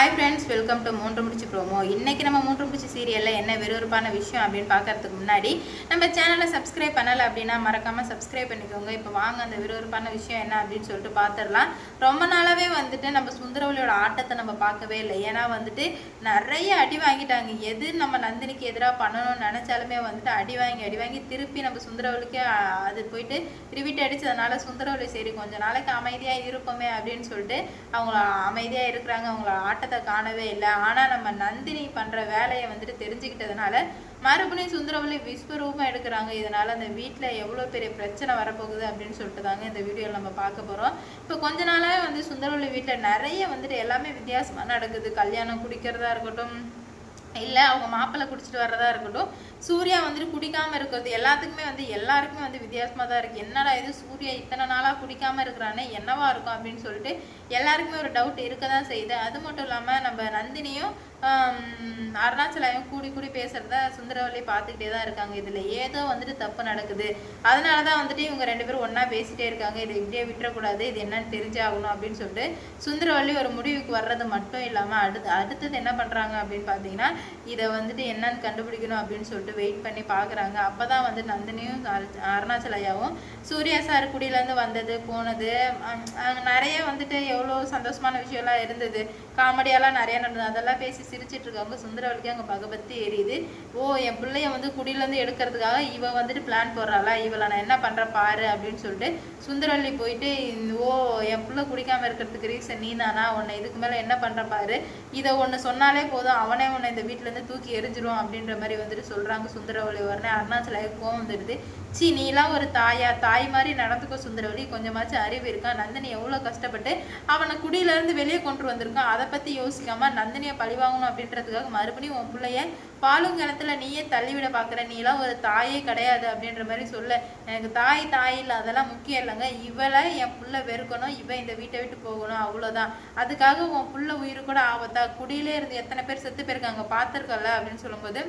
Hi friends, welcome to மூன்று முடிச்சு promo. இன்றைக்கி நம்ம மூன்று முடிச்சு சீரியலில் என்ன விறுவிறுப்பான விஷயம் அப்படின்னு பார்க்கறதுக்கு முன்னாடி நம்ம சேனலை சப்ஸ்கிரைப் பண்ணலை அப்படின்னா மறக்காமல் சப்ஸ்கிரைப் பண்ணிக்கோங்க. இப்போ வாங்க அந்த விறுவிறுப்பான விஷயம் என்ன அப்படின்னு சொல்லிட்டு பார்த்துடலாம். ரொம்ப நாளாகவே வந்துட்டு நம்ம சுந்தரவலியோட ஆட்டத்தை நம்ம பார்க்கவே இல்லை. ஏன்னா வந்துட்டு நிறைய அடி வாங்கிட்டாங்க. எது நம்ம நந்தினிக்கு எதிராக பண்ணணும்னு நினச்சாலுமே வந்துட்டு அடி வாங்கி திருப்பி நம்ம சுந்தரவலிக்கு அது போயிட்டு ரிவிட் அடித்ததுனால சுந்தரவலி சரி கொஞ்ச நாளைக்கு அமைதியாக இருப்போமே அப்படின்னு சொல்லிட்டு அவங்கள அமைதியாக இருக்கிறாங்க. அவங்கள ஆட்டத்தை காணவே இல்லை. ஆனால் நம்ம நந்தினி பண்ணுற வேலையை வந்துட்டு தெரிஞ்சுக்கிட்டதுனால மறுபடியும் சுந்தரவலி விஸ்வரூபம் எடுக்கிறாங்க. இதனால் அந்த வீட்டில் எவ்வளோ பெரிய பிரச்சனை வரப்போகுது அப்படின்னு சொல்லிட்டு தாங்க இந்த வீடியோவில் நம்ம பார்க்க போகிறோம். இப்போ கொஞ்ச நாளாக வந்து சுந்தரவலி வீட்டில் நிறைய வந்துட்டு எல்லாமே வித்தியாசமாக நடக்குது. கல்யாணம் குடிக்கிறதா இருக்கட்டும், இல்லை அவங்க மாப்பிள்ளை குடிச்சிட்டு வர்றதா இருக்கட்டும், சூர்யா வந்துட்டு குடிக்காமல் இருக்கிறது எல்லாத்துக்குமே வந்து எல்லாருக்குமே வந்து வித்தியாசமாக தான் இருக்குது. என்னடா இது சூர்யா இத்தனை நாளாக குடிக்காமல் இருக்கிறானே என்னவா இருக்கும் அப்படின்னு சொல்லிட்டு எல்லாருக்குமே ஒரு டவுட் இருக்க தான் செய்யுது. அது மட்டும் இல்லாமல் நம்ம நந்தினியும் அருணாச்சலையும் கூடி பேசுகிறத சுந்தரவல்லி பார்த்துக்கிட்டே தான் இருக்காங்க. இதில் ஏதோ வந்துட்டு தப்பு நடக்குது. அதனால தான் வந்துட்டு இவங்க ரெண்டு பேரும் ஒன்றா பேசிகிட்டே இருக்காங்க. இதை இப்படியே விட்டுறக்கூடாது, இது என்னன்னு தெரிஞ்சாகணும் அப்படின்னு சொல்லிட்டு சுந்தரவல்லி ஒரு முடிவுக்கு வர்றது மட்டும் இல்லாமல் அடுத்தது என்ன பண்ணுறாங்க அப்படின்னு பார்த்தீங்கன்னா இதை வந்துட்டு என்னன்னு கண்டுபிடிக்கணும் அப்படின்னு சொல்லிட்டு வெயிட் பண்ணி பார்க்குறாங்க. அப்போ தான் வந்து நந்தினியும் அருணாச்சலையாவும் சூர்யா சார் குடியிலேருந்து வந்தது போனது நிறைய வந்துட்டு எவ்வளோ சந்தோஷமான விஷயம்லாம் இருந்தது, காமெடியெல்லாம் நிறைய நடந்தது, அதெல்லாம் பேசி சிரிச்சிட்டு இருக்காங்க. சுந்தரவல்லிக்கு அங்கே பகபத்தி எரியுது. ஓ என் பிள்ளைய வந்து குடியிலேருந்து எடுக்கிறதுக்காக இவ வந்துட்டு பிளான் போடுறாளா, இவளை நான் என்ன பண்ணுறேன் பாரு அப்படின்னு சொல்லிட்டு சுந்தரவல்லி போயிட்டு ஓ என் பிள்ளை குடிக்காமல் இருக்கிறதுக்கு ரீசன் நீ தானா, உன்னை இதுக்கு மேலே என்ன பண்ணுற பாரு, இதை ஒன்று சொன்னாலே போதும் அவனே உன்னை இந்த வீட்டிலேருந்து தூக்கி எரிஞ்சிரும் அப்படின்ற மாதிரி வந்துட்டு சொல்கிறாங்க சுந்தரவல்லி. உடனே அருணாச்சலாவுக்கு கோவம் வந்துடுது. சி நீலாம் ஒரு தாய் மாதிரி நடந்துக்கோ சுந்தரவல்லி, கொஞ்சமாச்சும் அறிவு இருக்கான். நந்தினி எவ்வளோ கஷ்டப்பட்டு அவனை குடியிலேருந்து வெளியே கொண்டு வந்திருக்கான், அதை பற்றி யோசிக்காமல் நந்தினியை பழிவாங்கணும் அப்படின்றதுக்காக மறுபடியும் உன் பிள்ளைய பாலுங்கிணத்துல நீயே தள்ளிவிட பார்க்குற, நீலாம் ஒரு தாயே கிடையாது அப்படின்ற மாதிரி சொல்ல. எனக்கு தாய் இல்லை அதெல்லாம் முக்கியம் இல்லைங்க, இவளை என் புள்ள வெறுக்கணும், இவன் இந்த வீட்டை விட்டு போகணும், அவ்வளோதான். அதுக்காக உன் புள்ள உயிரு கூட ஆபத்தா, குடியிலே இருந்து எத்தனை பேர் செத்து போயிருக்காங்க பார்த்துருக்கல அப்படின்னு சொல்லும்போது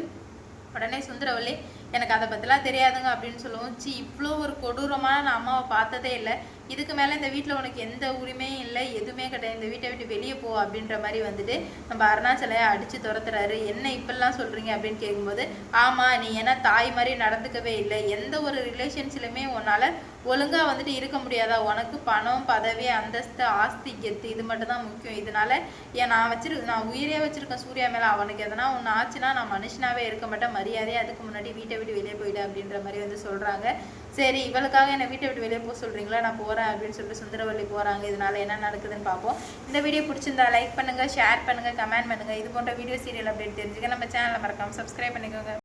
உடனே சுந்தரவல்லி எனக்கு அதை பற்றிலாம் தெரியாதுங்க அப்படின்னு சொல்லுவோம். இவ்வளோ ஒரு கொடூரமான நான் அம்மாவை பார்த்ததே இல்லை, இதுக்கு மேலே இந்த வீட்டில் உனக்கு எந்த உரிமையும் இல்லை, எதுவுமே கிடையாது, இந்த வீட்டை விட்டு வெளியே போ அப்படின்ற மாதிரி வந்துட்டு நம்ம அருணாச்சலையை அடித்து துரத்துறாரு. என்ன இப்படிலாம் சொல்கிறீங்க அப்படின்னு கேட்கும்போது ஆமாம் நீ ஏன்னா தாய் மாதிரி நடந்துக்கவே இல்லை, எந்த ஒரு ரிலேஷன்ஸ்லையுமே உன்னால் ஒழுங்காக வந்துட்டு இருக்க முடியாதா, உனக்கு பணம் பதவி அந்தஸ்து ஆஸ்தி கெத்து இது மட்டும் தான் முக்கியம், இதனால நான் உயிரே வச்சுருக்கேன் சூர்யா மேலே, அவனுக்கு எதனா ஒன்று ஆச்சுன்னா நான் மனுஷனாகவே இருக்க மாட்டேன், மரியாதையே அதுக்கு முன்னாடி வீட்டை விட்டு வெளியே போயிடு அப்படின்ற மாதிரி வந்து சொல்கிறாங்க. சரி இவளுக்காக என்னை வீட்டை விட்டு வெளியே போக சொல்கிறீங்களா, நான் போகிறேன் அப்படின்னு சொல்லிட்டு சுந்தரவல்லி போகிறாங்க. இதனால் என்ன நடக்குதுன்னு பார்ப்போம். இந்த வீடியோ பிடிச்சிருந்தா லைக் பண்ணுங்கள், ஷேர் பண்ணுங்கள், கமெண்ட் பண்ணுங்கள். இது போன்ற வீடியோ சீரியல் அப்டேட் தெரிஞ்சுக்க நம்ம சேனலை மறக்காமல் சப்ஸ்கிரைப் பண்ணிக்கோங்க.